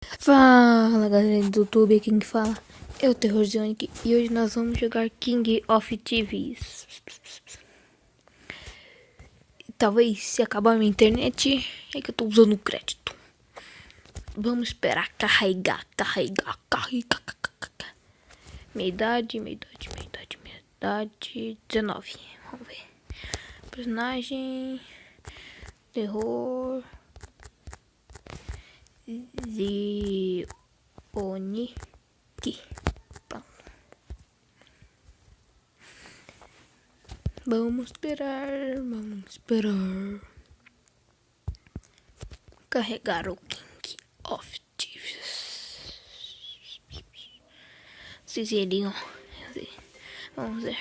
Fala galera do YouTube, aqui quem fala é o Terrorzonic e hoje nós vamos jogar King of Thieves. Talvez se acabar a minha internet é que eu tô usando o crédito. Vamos esperar carregar. Minha idade 19. Vamos ver. Personagem terror Zioniki. Pronto. Vamos esperar carregar o King of Thieves. Vocês iriam ver. Vamos ver.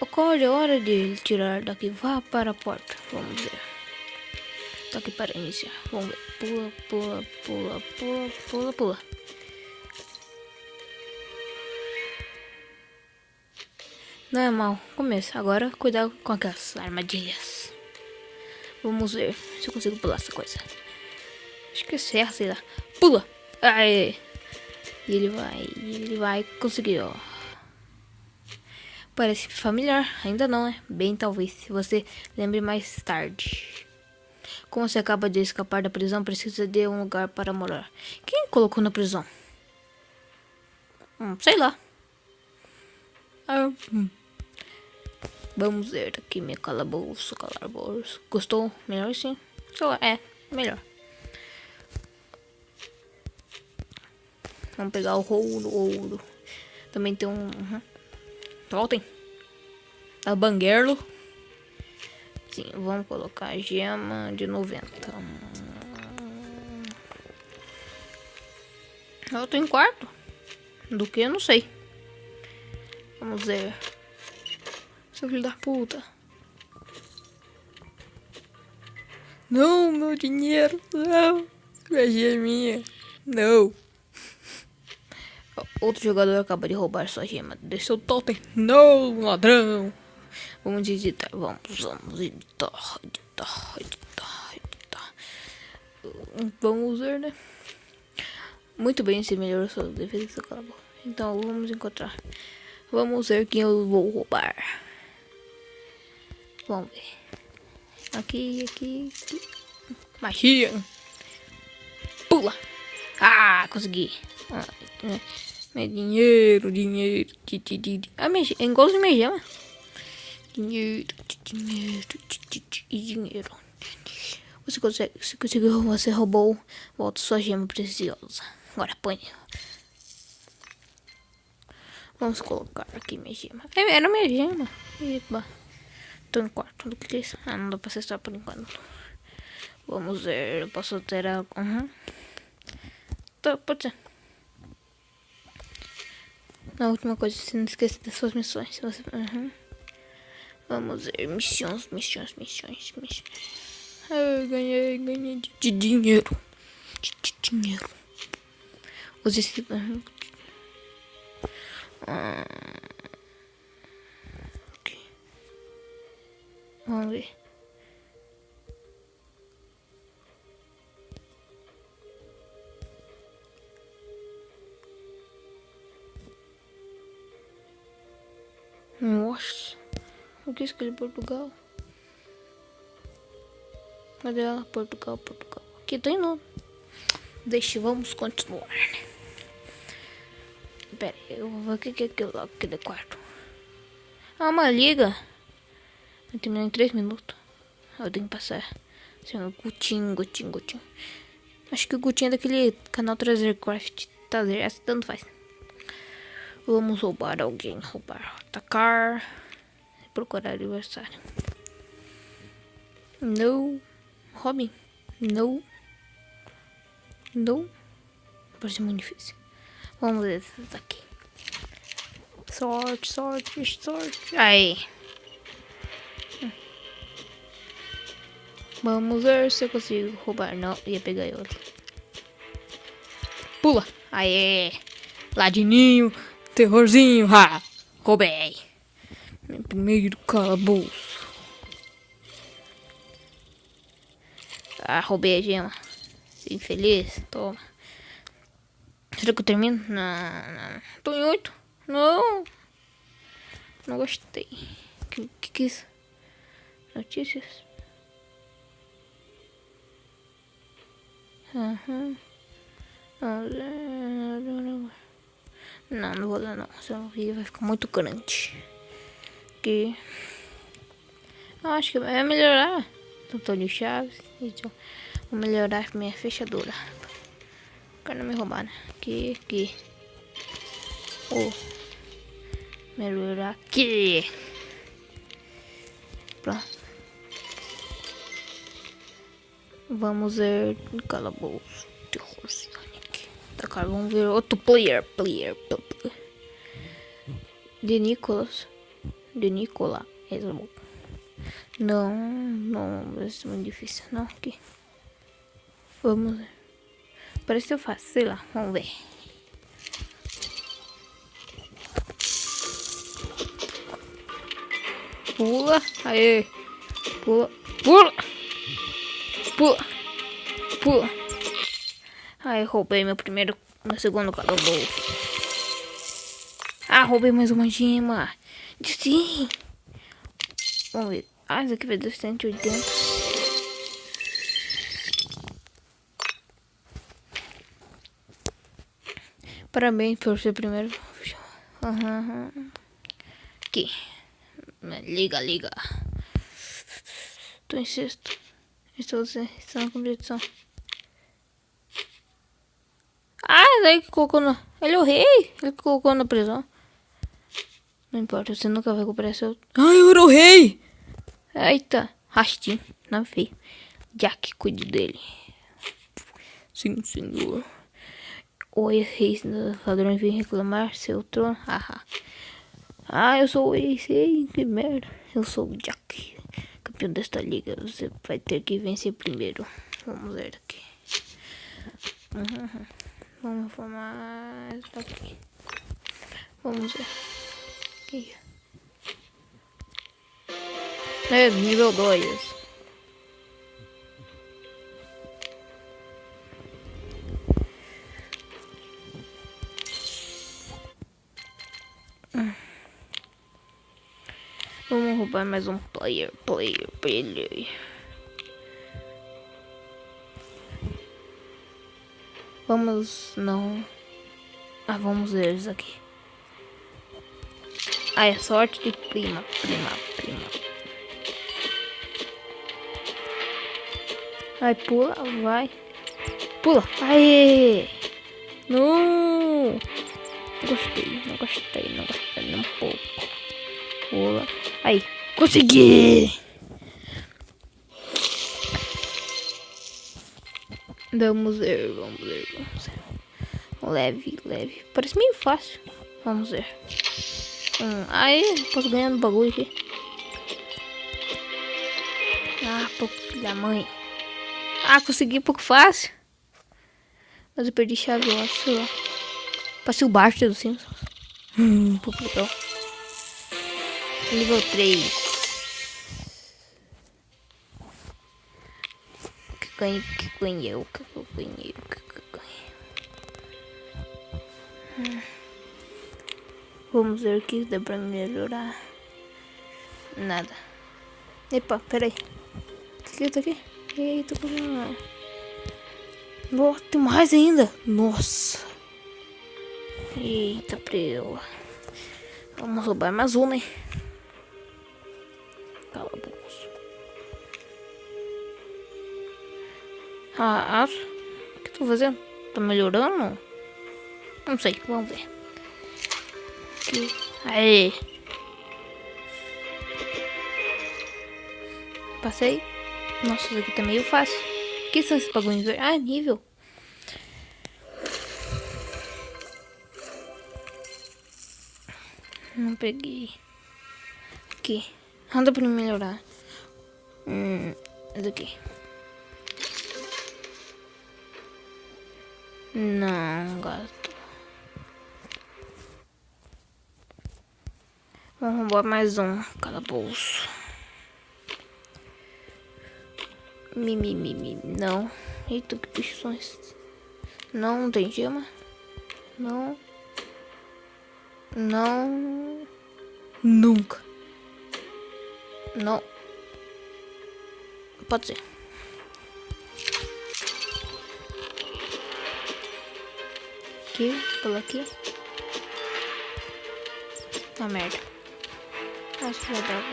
Acorde, é hora de ele tirar daqui. Vá para a porta. Vamos ver. Tá aqui para iniciar. Vamos ver. Pula. Não é mal. Começa. Agora, cuidado com aquelas armadilhas. Vamos ver se eu consigo pular essa coisa. Acho que é serra, sei lá. Pula! Aê! E ele vai conseguir, ó. Parece familiar. Ainda não, né? Bem, talvez. Se você lembre mais tarde. Como você acaba de escapar da prisão, precisa de um lugar para morar. Quem colocou na prisão? Sei lá. Vamos ver aqui meu calabouço. Gostou? Melhor assim? Sei lá, melhor. Vamos pegar o ouro. Também tem um... Voltem. A banguelo. Sim, vamos colocar a gema de 90. Eu tô em quarto. Do que? Eu não sei. Vamos ver. Seu filho da puta. Não, meu dinheiro. Não. Minha geminha. Não. Outro jogador acaba de roubar sua gema. Desceu o totem. Não, ladrão. Vamos editar. Vamos editar. Vamos ver, né? Muito bem, se melhorou sua defesa. Acabou. Então vamos encontrar. Vamos ver quem eu vou roubar. Vamos ver. Aqui. Magia. Pula. Consegui. Meu dinheiro. Eu gosto de minha gema. Dinheiro. Você conseguiu, você roubou. Volta sua gema preciosa. Agora põe. Vamos colocar aqui minha gema. Era minha gema. Epa. Tô em quarto. Do que é isso? Não dá pra acessar por enquanto. Vamos ver. Eu posso ter a... Tá, pode ser. A última coisa, você não esqueça das suas missões. Você... Vamos ver. Missões. Ganhei de dinheiro. Use esse... Ok. Vamos ver. Nossa. O que é escolher Portugal? Cadê ela? Portugal. Aqui tem novo. Vamos continuar, né? Pera aí, eu vou ver o que é aquilo lá, aquele quarto. Uma liga. Vai terminar em 3 minutos. Eu tenho que passar. Assim, Gutinho. Acho que o Gutinho é daquele canal Trazercraft. Tanto faz. Vamos roubar alguém. Atacar. Procurar adversário. Não. Robin. Não. Parece muito difícil. Vamos ver esses daqui. Sorte. Aí. Vamos ver se eu consigo roubar. Não, ia pegar eu ali. Pula. Aê. Ladininho. Terrorzinho. Roubei. Meu primeiro calabouço. Roubei a gema. Infeliz. Toma. Será que eu termino? Não. Tô em 8. Não. Não gostei. Que é isso? Notícias. Não vou ler não. Senão o vídeo vai ficar muito grande. Que eu acho que é melhorar. Antônio Chaves. Então, vou melhorar minha fechadura. Pra não me roubar, né? Aqui. Melhorar aqui. Pronto. Vamos ver calabouço. Tá, cara, vamos ver outro player. De Nicolas. Não, vai ser muito difícil. Não, aqui. Vamos ver. Parece que eu faço, sei lá, vamos ver. Pula, aê. Pula. Aí roubei meu segundo calabouço. Roubei mais uma gema. Sim. Vamos ver. Isso aqui vai dar 180. Parabéns por ser primeiro. Aqui. Liga. Tô em sexto. Estou na competição. Daí que colocou no... Ele é o rei. Ele colocou na prisão. Não importa, você nunca vai recuperar seu... eu era o rei! Eita, rastinho, não feio. Jack, cuide dele. Sim, senhor. Oi, reis ladrões vêm reclamar seu trono. Eu sou o ex-rei, que merda. Eu sou o Jack, campeão desta liga. Você vai ter que vencer primeiro. Vamos ver aqui. Vamos formar aqui. Vamos ver. Aqui. Nível 2. Vamos roubar mais um player. Não. Vamos ver isso aqui. É sorte de prima. Pula, vai. Pula. Aê! Não gostei nem um pouco. Pula. Aí, consegui! Vamos ver. Leve. Parece meio fácil. Vamos ver. Posso ganhar no bagulho aqui. Pouco filho da mãe. Consegui pouco fácil. Mas eu perdi chave, eu acho, sei lá. Passei o Bart do Simpsons. Um pouco legal. Nível 3. Que ganhei. Vamos ver o que dá pra melhorar. Nada. Epa, peraí. O que tá aqui? Eita, nossa, tem mais ainda. Nossa. Eita, prela. Vamos roubar mais uma, hein? Cala a boca. O que tô fazendo? Tá melhorando? Não sei, vamos ver. Aqui. Aê. Passei. Nossa, isso aqui tá meio fácil. O que são esses bagulhos? Nível. Não peguei. Aqui. Anda pra melhorar. Esse aqui. Não, gato. Vamos roubar mais um calabouço. Não. Eita, que bichos são esses? Não tem gema. Não. Não. Nunca. Não. Pode ser. Aqui, pula aqui. Ah, merda. Acho que vai dar.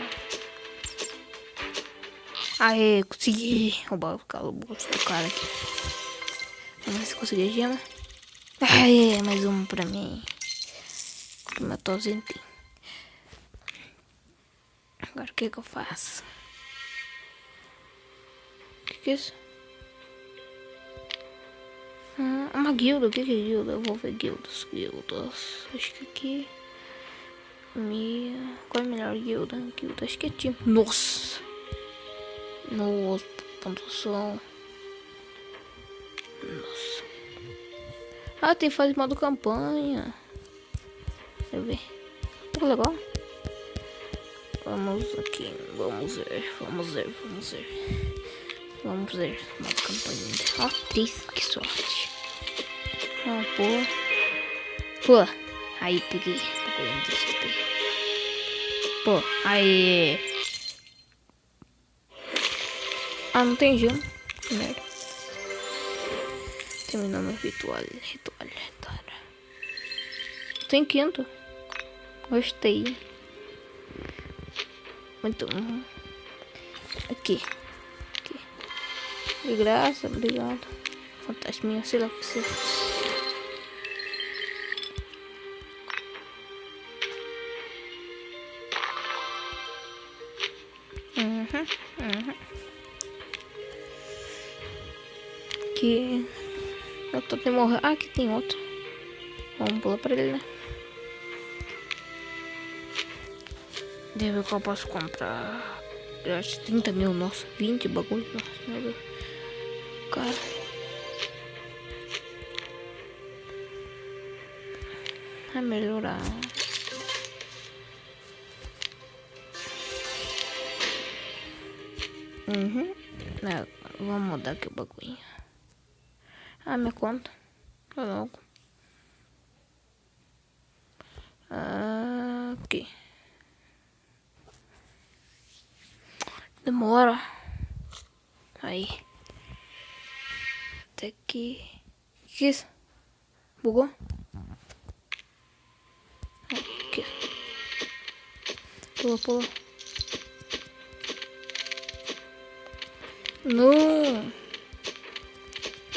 Aê, consegui roubar o calabouço do cara aqui. Vamos ver se consegui a gema. Aê, mais um pra mim. Que matou os enti. Agora o que eu faço? O que é isso? Uma guilda, o que é guilda? Eu vou ver guildas. Acho que aqui. Qual é a melhor guilda? Acho que é time. Nossa! Pontuação. Nossa. Ah, tem fase modo campanha. Deixa eu ver. Tá legal. Vamos aqui. Vamos ver. Modo campanha. Ó, 3. Que sorte. Ah, pô. Aí, peguei. Pô, aí. Ah, não tem gelo. Que merda. Terminou meu ritual. Tem quinto. Gostei. Muito bom. Aqui. De graça, obrigado. Fantástico, minha, sei lá o que você. Aqui. Eu tô tentando morrer. Ah, aqui tem outro. Vamos pular pra ele, né? Deixa eu ver qual eu posso comprar. Eu acho 30 mil, nossa. 20 bagulho. Nossa, meu Deus. Cara. Vai melhorar. Não, vamos mudar aqui o bagulho. Ah, minha conta. Tá louco. Aqui. Demora. Aí. Até aqui. Que isso? Bugou? Aqui. Pula. Não.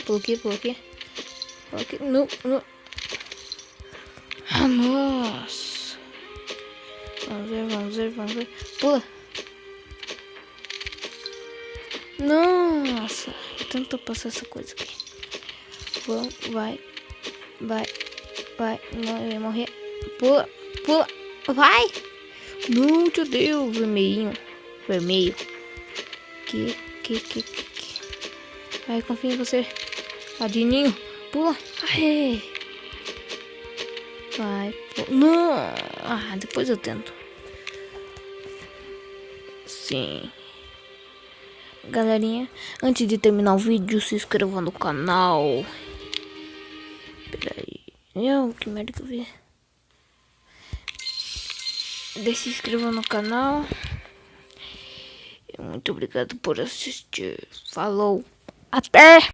Pula aqui. Não. Ah, nossa. Vamos ver. Pula. Nossa. Eu tento passar essa coisa aqui. Vai. Não, eu ia morrer. Pula. Vai. Não, meu Deus. Vermelho. Aqui. Vai, confia em você. Tadinho. Pula. Aê. Vai. Pula. Não. Ah, depois eu tento. Sim. Galerinha, antes de terminar o vídeo, se inscreva no canal. Pera aí. Que merda que eu vi. Se inscreva no canal. Muito obrigado por assistir. Falou. Até!